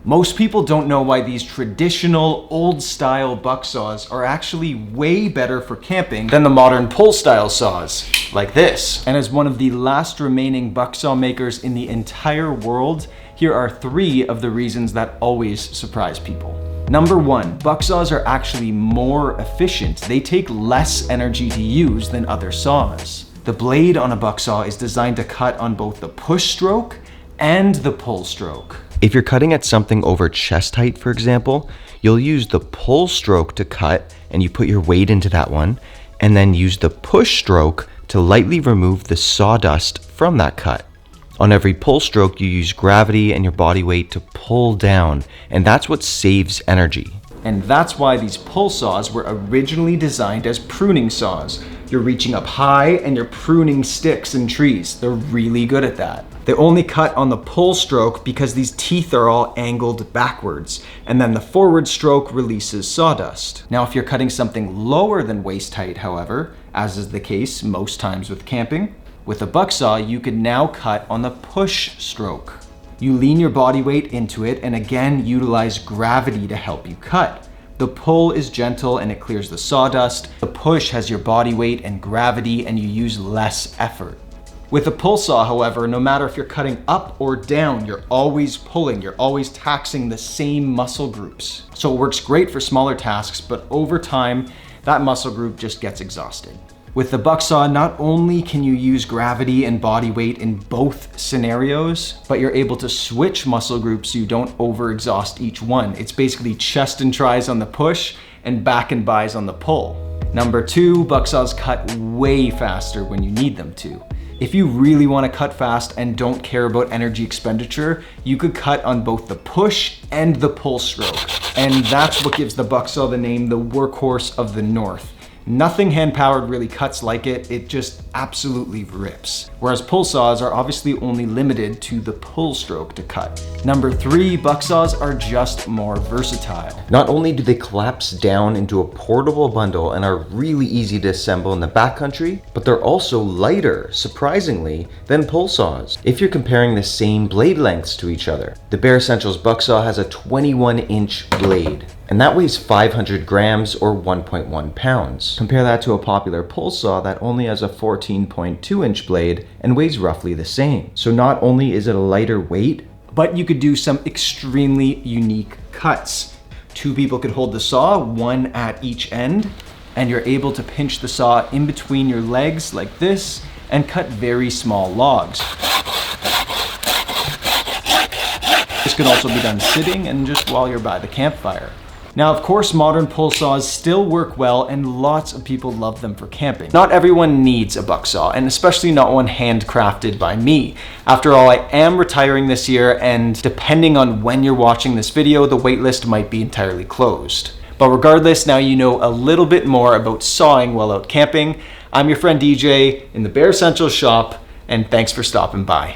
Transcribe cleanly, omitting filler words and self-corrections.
Most people don't know why these traditional old-style buck saws are actually way better for camping than the modern pull-style saws, like this. And as one of the last remaining bucksaw makers in the entire world, here are 3 of the reasons that always surprise people. Number 1, bucksaws are actually more efficient. They take less energy to use than other saws. The blade on a bucksaw is designed to cut on both the push stroke and the pull stroke. If you're cutting at something over chest height, for example, you'll use the pull stroke to cut and you put your weight into that one, and then use the push stroke to lightly remove the sawdust from that cut. On every pull stroke, you use gravity and your body weight to pull down, and that's what saves energy. And that's why these pull saws were originally designed as pruning saws. You're reaching up high and you're pruning sticks and trees. They're really good at that. They only cut on the pull stroke because these teeth are all angled backwards, and then the forward stroke releases sawdust. Now, if you're cutting something lower than waist height, however, as is the case most times with camping, with a bucksaw, you can now cut on the push stroke. You lean your body weight into it and again utilize gravity to help you cut. The pull is gentle and it clears the sawdust. The push has your body weight and gravity and you use less effort. With a pull saw, however, no matter if you're cutting up or down, you're always pulling, you're always taxing the same muscle groups. So it works great for smaller tasks, but over time, that muscle group just gets exhausted. With the bucksaw, not only can you use gravity and body weight in both scenarios, but you're able to switch muscle groups so you don't overexhaust each one. It's basically chest and tris on the push and back and bis on the pull. Number 2, bucksaws cut way faster when you need them to. If you really want to cut fast and don't care about energy expenditure, you could cut on both the push and the pull stroke. And that's what gives the bucksaw the name the workhorse of the North. Nothing hand-powered really cuts like it. It just absolutely rips. Whereas pull saws are obviously only limited to the pull stroke to cut. Number 3, bucksaws are just more versatile. Not only do they collapse down into a portable bundle and are really easy to assemble in the backcountry, but they're also lighter, surprisingly, than pull saws. If you're comparing the same blade lengths to each other, the Bear Essentials Bucksaw has a 21-inch blade, and that weighs 500 grams or 1.1 pounds. Compare that to a popular pull saw that only has a 14.2-inch blade and weighs roughly the same. So not only is it a lighter weight, but you could do some extremely unique cuts. 2 people could hold the saw, 1 at each end, and you're able to pinch the saw in between your legs like this and cut very small logs. This can also be done sitting and just while you're by the campfire. Now, of course, modern pull saws still work well and lots of people love them for camping. Not everyone needs a bucksaw, and especially not one handcrafted by me. After all, I am retiring this year, and depending on when you're watching this video, the waitlist might be entirely closed. But regardless, now you know a little bit more about sawing while out camping. I'm your friend DJ in the Bear Essentials shop, and thanks for stopping by.